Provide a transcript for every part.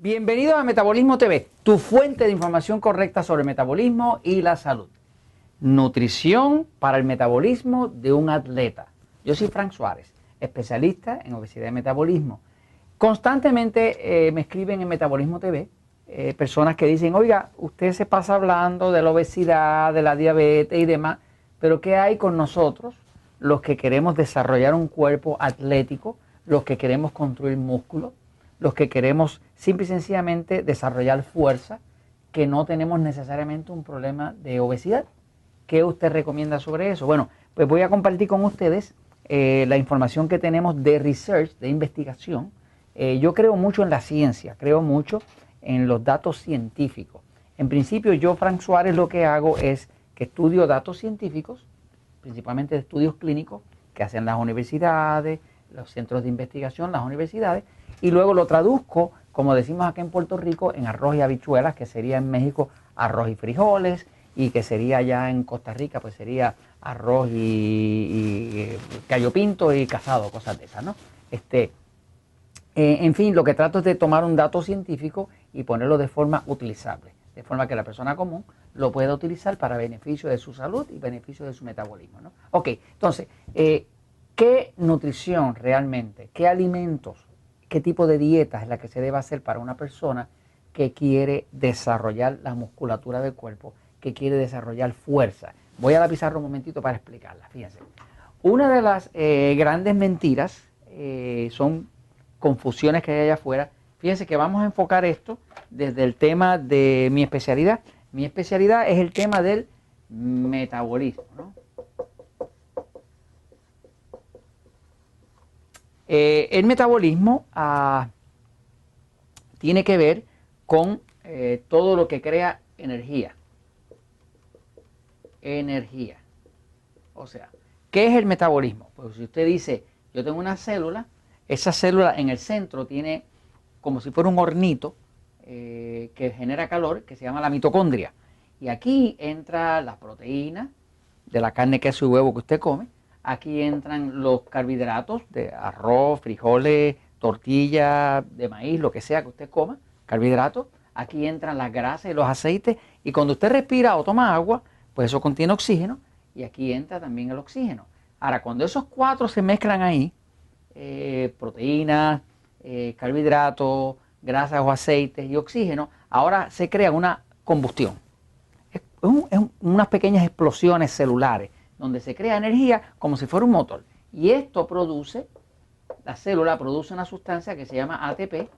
Bienvenidos a Metabolismo TV, tu fuente de información correcta sobre el metabolismo y la salud. Nutrición para el metabolismo de un atleta. Yo soy Frank Suárez, especialista en obesidad y metabolismo. Constantemente me escriben en Metabolismo TV personas que dicen, oiga, usted se pasa hablando de la obesidad, de la diabetes y demás, pero ¿qué hay con nosotros, los que queremos desarrollar un cuerpo atlético, los que queremos construir músculo, los que queremos simple y sencillamente desarrollar fuerza, que no tenemos necesariamente un problema de obesidad? ¿Qué usted recomienda sobre eso? Bueno, pues voy a compartir con ustedes la información que tenemos de research, de investigación. Yo creo mucho en la ciencia, creo mucho en los datos científicos. En principio, yo, Frank Suárez, lo que hago es que estudio datos científicos, principalmente de estudios clínicos que hacen las universidades, los centros de investigación, las universidades, y luego lo traduzco, como decimos acá en Puerto Rico, en arroz y habichuelas, que sería en México arroz y frijoles, y que sería allá en Costa Rica, pues sería arroz y gallo pinto y casado, cosas de esas, ¿no? En fin, lo que trato es de tomar un dato científico y ponerlo de forma utilizable, de forma que la persona común lo pueda utilizar para beneficio de su salud y beneficio de su metabolismo, ¿no? Ok, entonces, ¿qué nutrición realmente, qué alimentos, qué tipo de dieta es la que se debe hacer para una persona que quiere desarrollar la musculatura del cuerpo, que quiere desarrollar fuerza? Voy a la pizarra un momentito para explicarla. Fíjense, una de las grandes mentiras son confusiones que hay allá afuera. Fíjense que vamos a enfocar esto desde el tema de mi especialidad. Mi especialidad es el tema del metabolismo, ¿no? El metabolismo tiene que ver con todo lo que crea energía. Energía. O sea, ¿qué es el metabolismo? Pues si usted dice, yo tengo una célula, esa célula en el centro tiene como si fuera un hornito que genera calor, que se llama la mitocondria. Y aquí entra la proteína de la carne, queso y huevo que usted come. Aquí entran los carbohidratos de arroz, frijoles, tortilla, de maíz, lo que sea que usted coma, carbohidratos. Aquí entran las grasas y los aceites. Y cuando usted respira o toma agua, pues eso contiene oxígeno. Y aquí entra también el oxígeno. Ahora, cuando esos cuatro se mezclan ahí, proteínas, carbohidratos, grasas o aceites y oxígeno, ahora se crea una combustión. Es unas pequeñas explosiones celulares donde se crea energía como si fuera un motor. Y esto produce, la célula produce una sustancia que se llama ATP,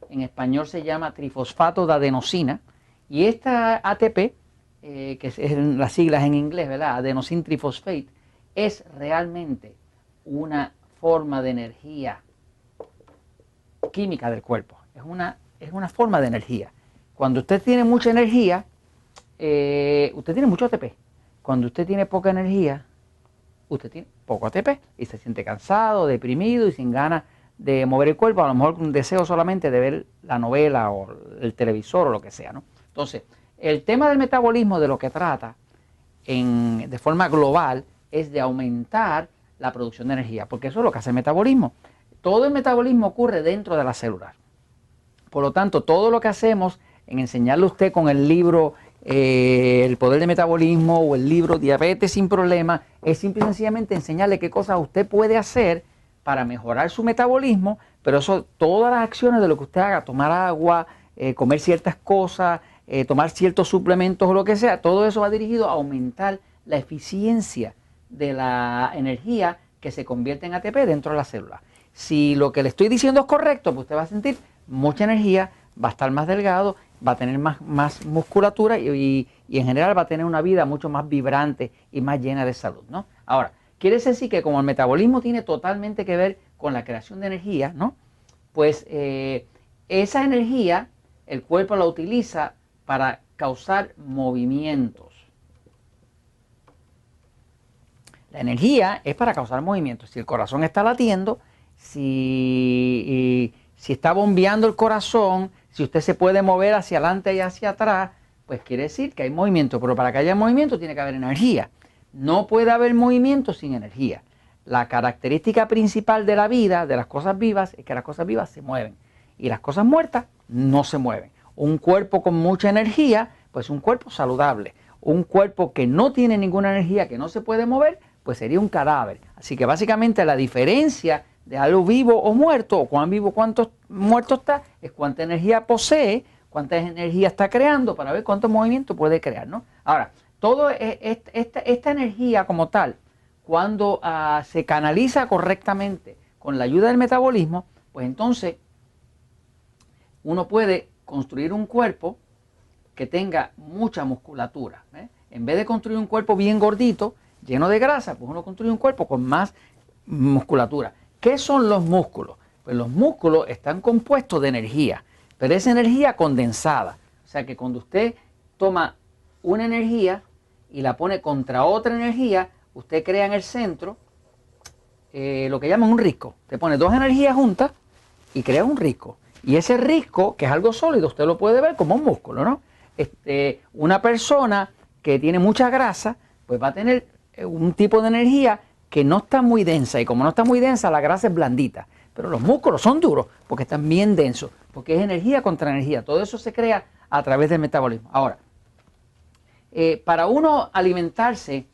en español se llama trifosfato de adenosina, y esta ATP, que es las siglas en inglés, ¿verdad? Adenosine triphosphate, es realmente una forma de energía química del cuerpo. Es una forma de energía. Cuando usted tiene mucha energía, usted tiene mucho ATP. Cuando usted tiene poca energía, usted tiene poco ATP y se siente cansado, deprimido y sin ganas de mover el cuerpo, a lo mejor un deseo solamente de ver la novela o el televisor o lo que sea, ¿no? Entonces, el tema del metabolismo, de lo que trata de forma global, es de aumentar la producción de energía, porque eso es lo que hace el metabolismo. Todo el metabolismo ocurre dentro de la célula. Por lo tanto, todo lo que hacemos en enseñarle a usted con el libro El poder del metabolismo o el libro Diabetes sin Problemas, es simple y sencillamente enseñarle qué cosas usted puede hacer para mejorar su metabolismo, pero eso, todas las acciones de lo que usted haga, tomar agua, comer ciertas cosas, tomar ciertos suplementos o lo que sea, todo eso va dirigido a aumentar la eficiencia de la energía que se convierte en ATP dentro de la célula. Si lo que le estoy diciendo es correcto, pues usted va a sentir mucha energía, va a estar más delgado, va a tener más musculatura y en general va a tener una vida mucho más vibrante y más llena de salud, ¿no? Ahora, quiere decir que como el metabolismo tiene totalmente que ver con la creación de energía, ¿no? Pues esa energía el cuerpo la utiliza para causar movimientos. La energía es para causar movimientos. Si el corazón está latiendo, si está bombeando el corazón, si usted se puede mover hacia adelante y hacia atrás, pues quiere decir que hay movimiento. Pero para que haya movimiento tiene que haber energía. No puede haber movimiento sin energía. La característica principal de la vida, de las cosas vivas, es que las cosas vivas se mueven. Y las cosas muertas no se mueven. Un cuerpo con mucha energía, pues un cuerpo saludable. Un cuerpo que no tiene ninguna energía, que no se puede mover, pues sería un cadáver. Así que básicamente la diferencia de algo vivo o muerto, o cuán vivo, cuánto muerto está, es cuánta energía posee, cuánta energía está creando para ver cuánto movimiento puede crear, ¿no? Ahora, toda esta energía como tal, cuando se canaliza correctamente con la ayuda del metabolismo, pues entonces uno puede construir un cuerpo que tenga mucha musculatura. En vez de construir un cuerpo bien gordito, lleno de grasa, pues uno construye un cuerpo con más musculatura. ¿Qué son los músculos? Pues los músculos están compuestos de energía, pero es energía condensada. O sea que cuando usted toma una energía y la pone contra otra energía, usted crea en el centro lo que llaman un risco. Usted pone dos energías juntas y crea un risco. Y ese risco, que es algo sólido, usted lo puede ver como un músculo, ¿no? Una persona que tiene mucha grasa, pues va a tener un tipo de energía que no está muy densa. Y como no está muy densa, la grasa es blandita. Pero los músculos son duros porque están bien densos, porque es energía contra energía. Todo eso se crea a través del metabolismo. Ahora, para uno alimentarse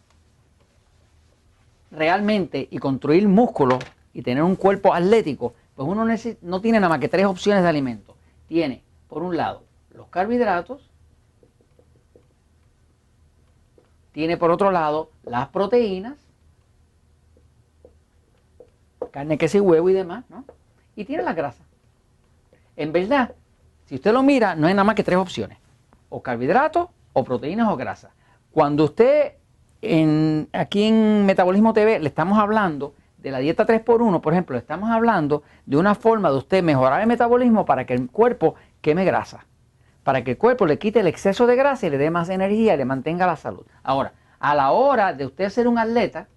realmente y construir músculos y tener un cuerpo atlético, pues uno no tiene nada más que tres opciones de alimentos. Tiene, por un lado, los carbohidratos. Tiene, por otro lado, las proteínas. Carne, queso y huevo y demás, ¿no? Y tiene las grasas. En verdad, si usted lo mira, no hay nada más que tres opciones. O carbohidratos, o proteínas, o grasas. Cuando usted, aquí en Metabolismo TV, le estamos hablando de la dieta 3x1, por ejemplo, le estamos hablando de una forma de usted mejorar el metabolismo para que el cuerpo queme grasa. Para que el cuerpo le quite el exceso de grasa y le dé más energía y le mantenga la salud. Ahora, a la hora de usted ser un atleta,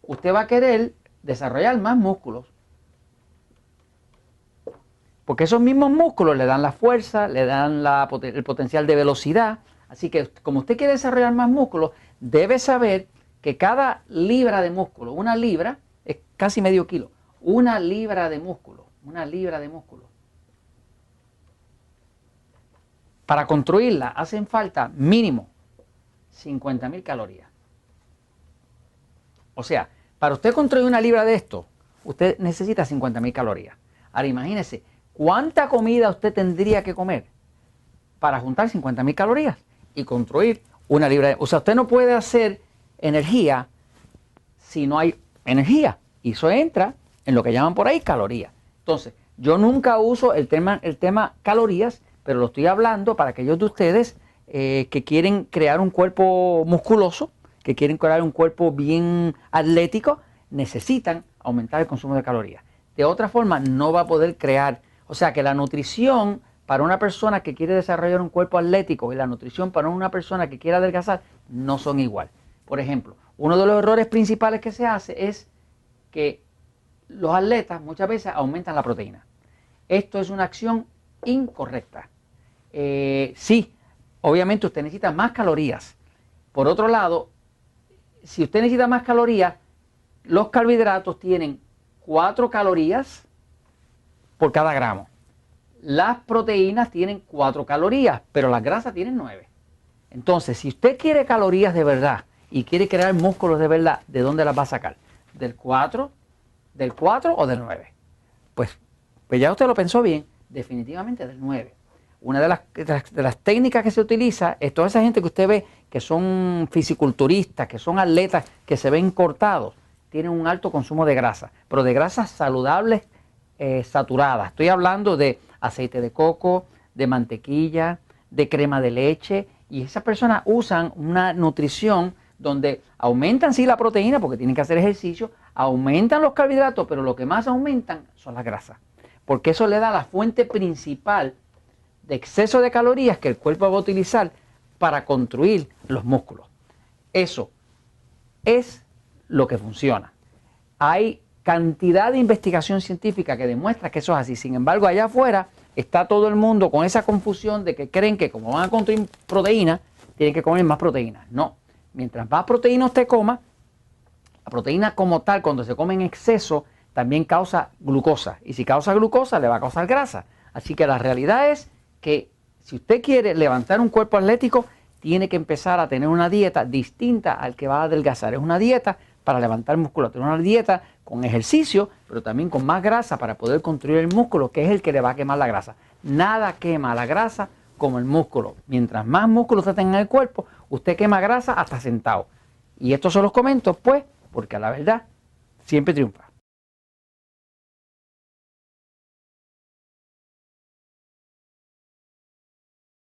usted va a querer desarrollar más músculos. Porque esos mismos músculos le dan la fuerza, le dan el potencial de velocidad. Así que como usted quiere desarrollar más músculos, debe saber que cada libra de músculo, una libra es casi medio kilo, una libra de músculo. Para construirla hacen falta mínimo 50.000 calorías. O sea, para usted construir una libra de esto, usted necesita 50.000 calorías. Ahora imagínese, ¿cuánta comida usted tendría que comer para juntar 50.000 calorías y construir una libra de... O sea, usted no puede hacer energía si no hay energía. Y eso entra en lo que llaman por ahí calorías. Entonces, yo nunca uso el tema calorías, pero lo estoy hablando para aquellos de ustedes que quieren crear un cuerpo musculoso, que quieren crear un cuerpo bien atlético, necesitan aumentar el consumo de calorías. De otra forma, no va a poder crear. O sea que la nutrición para una persona que quiere desarrollar un cuerpo atlético y la nutrición para una persona que quiere adelgazar no son igual. Por ejemplo, uno de los errores principales que se hace es que los atletas muchas veces aumentan la proteína. Esto es una acción incorrecta. Sí, obviamente usted necesita más calorías. Por otro lado, si usted necesita más calorías, los carbohidratos tienen 4 calorías por cada gramo. Las proteínas tienen 4 calorías, pero las grasas tienen 9. Entonces, si usted quiere calorías de verdad y quiere crear músculos de verdad, ¿de dónde las va a sacar? ¿Del 4 o del 9? Pues ya usted lo pensó bien, definitivamente del 9. Una de las técnicas que se utiliza es toda esa gente que usted ve que son fisiculturistas, que son atletas, que se ven cortados, tienen un alto consumo de grasa, pero de grasas saludables saturadas. Estoy hablando de aceite de coco, de mantequilla, de crema de leche, y esas personas usan una nutrición donde aumentan sí la proteína porque tienen que hacer ejercicio, aumentan los carbohidratos, pero lo que más aumentan son las grasas, porque eso le da la fuente principal de exceso de calorías que el cuerpo va a utilizar para construir los músculos. Eso es lo que funciona. Hay cantidad de investigación científica que demuestra que eso es así. Sin embargo, allá afuera está todo el mundo con esa confusión de que creen que como van a construir proteína, tienen que comer más proteína. No. Mientras más proteína usted coma, la proteína como tal, cuando se come en exceso, también causa glucosa. Y si causa glucosa, le va a causar grasa. Así que la realidad es que si usted quiere levantar un cuerpo atlético, tiene que empezar a tener una dieta distinta al que va a adelgazar. Es una dieta para levantar musculatura, una dieta con ejercicio, pero también con más grasa para poder construir el músculo, que es el que le va a quemar la grasa. Nada quema la grasa como el músculo. Mientras más músculo usted tenga en el cuerpo, usted quema grasa hasta sentado. Y esto se los comento, pues, porque a la verdad siempre triunfa.